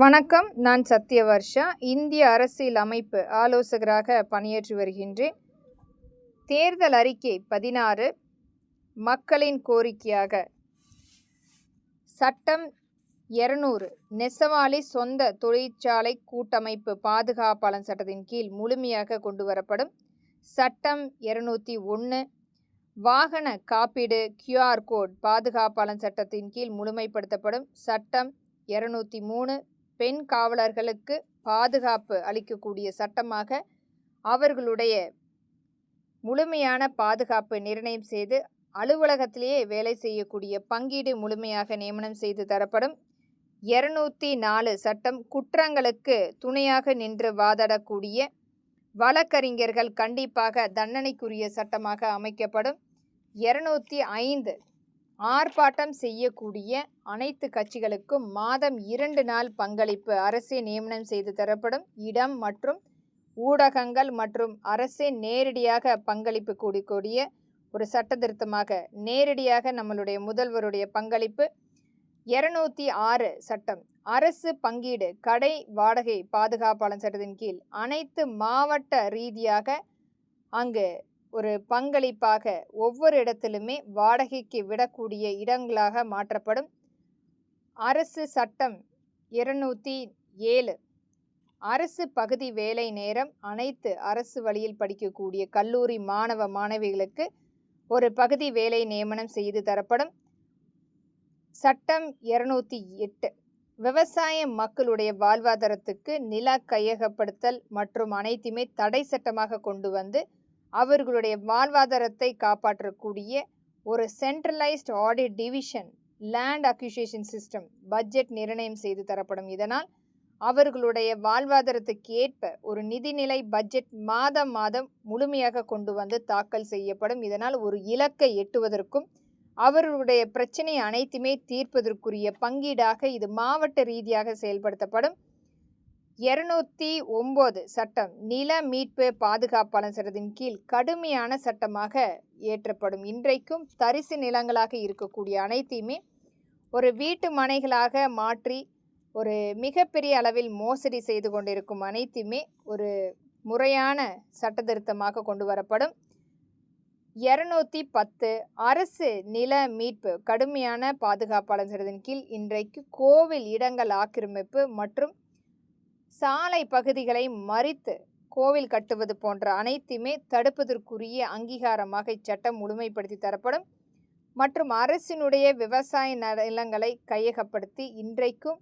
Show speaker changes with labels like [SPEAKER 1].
[SPEAKER 1] வணக்கம். நான் சத்யவர்ஷா. இந்திய அரசியல் அமைப்பு ஆலோசகராக பணியாற்றி வருகின்றேன். தேர்தல் அறிக்கை 16 மக்களின் கோரிக்கையாக சட்டம் 200 நெசவாளி சொந்த தொழிற்சாலை கூட்டமைப்பு பாதுகாப்பாளர் சட்டத்தின் கீழ் முழுமையாக கொண்டு வரப்படும். சட்டம் 201 வாகன காப்பீடு QR கோட் பாதுகாப்பாளர் சட்டத்தின் கீழ் முழுமைப்படுத்தப்படும். சட்டம் 203 பெண் காவலர்களுக்கு பாதுகாப்பு அளிக்கக்கூடிய சட்டமாக அவர்களுடைய முழுமையான பாதுகாப்பு நிர்ணயம் செய்து அலுவலகத்திலேயே வேலை செய்யக்கூடிய பங்கீடு முழுமையாக நியமனம் செய்து தரப்படும். 204 சட்டம் குற்றங்களுக்கு துணையாக நின்று வாதாடக்கூடிய வழக்கறிஞர்கள் கண்டிப்பாக தண்டனைக்குரிய சட்டமாக அமைக்கப்படும். 205 ஆர்ப்பாட்டம் செய்யக்கூடிய அனைத்து கட்சிகளுக்கும் மாதம் 2 நாள் பங்களிப்பு அரசே நியமனம் செய்து தரப்படும். இடம் மற்றும் ஊடகங்கள் மற்றும் அரசே நேரடியாக பங்களிப்பு கூடிய ஒரு சட்ட திருத்தமாக நேரடியாக நம்மளுடைய முதல்வருடைய பங்களிப்பு. 206 சட்டம் அரசு பங்கீடு கடை வாடகை பாதுகாப்பாளர் சட்டத்தின் கீழ் அனைத்து மாவட்ட ரீதியாக அங்கு ஒரு பங்களிப்பாக ஒவ்வொரு இடத்திலுமே வாடகைக்கு விடக்கூடிய இடங்களாக மாற்றப்படும். அரசு சட்டம் 207 அரசு பகுதி வேலை நேரம் அனைத்து அரசு வழியில் படிக்கக்கூடிய கல்லூரி மாணவ மாணவிகளுக்கு ஒரு பகுதி வேலை நியமனம் செய்து தரப்படும். சட்டம் 208 விவசாய மக்களுடைய வாழ்வாதாரத்துக்கு நில கையகப்படுத்தல் மற்றும் அனைத்துமே தடை சட்டமாக கொண்டு வந்து அவர்களுடைய வாழ்வாதாரத்தை காப்பாற்றக்கூடிய ஒரு centralised audit division land அக்யூசியேஷன் system budget நிர்ணயம் செய்து தரப்படும். இதனால் அவர்களுடைய வாழ்வாதாரத்துக்கு ஏற்ப ஒரு நிதிநிலை பட்ஜெட் மாதம் முழுமையாக கொண்டு வந்து தாக்கல் செய்யப்படும். இதனால் ஒரு இலக்கை எட்டுவதற்கும் அவர்களுடைய பிரச்சனை அனைத்துமே தீர்ப்பதற்குரிய பங்கீடாக இது மாவட்ட ரீதியாக செயல்படுத்தப்படும். 209 சட்டம் நில மீட்பு பாதுகாப்பாளர் சட்டத்தின் கீழ் கடுமையான சட்டமாக இயற்றப்படும். இன்றைக்கும் தரிசு நிலங்களாக இருக்கக்கூடிய அனைத்தையுமே ஒரு வீட்டு மனைகளாக மாற்றி ஒரு மிகப்பெரிய அளவில் மோசடி செய்து கொண்டிருக்கும் அனைத்துமே ஒரு முறையான சட்ட திருத்தமாக கொண்டு வரப்படும். 210 அரசு நில மீட்பு கடுமையான பாதுகாப்பாளர் சட்டத்தின் கீழ் இன்றைக்கு கோவில் இடங்கள் ஆக்கிரமிப்பு மற்றும் சாலை பகுதிகளை மறித்து கோவில் கட்டுவது போன்ற அனைத்துமே தடுப்பதற்குரிய அங்கீகாரமாக இச்சட்டம் முழுமைப்படுத்தி தரப்படும். மற்றும் அரசினுடைய விவசாய நிலங்களை கையகப்படுத்தி இன்றைக்கும்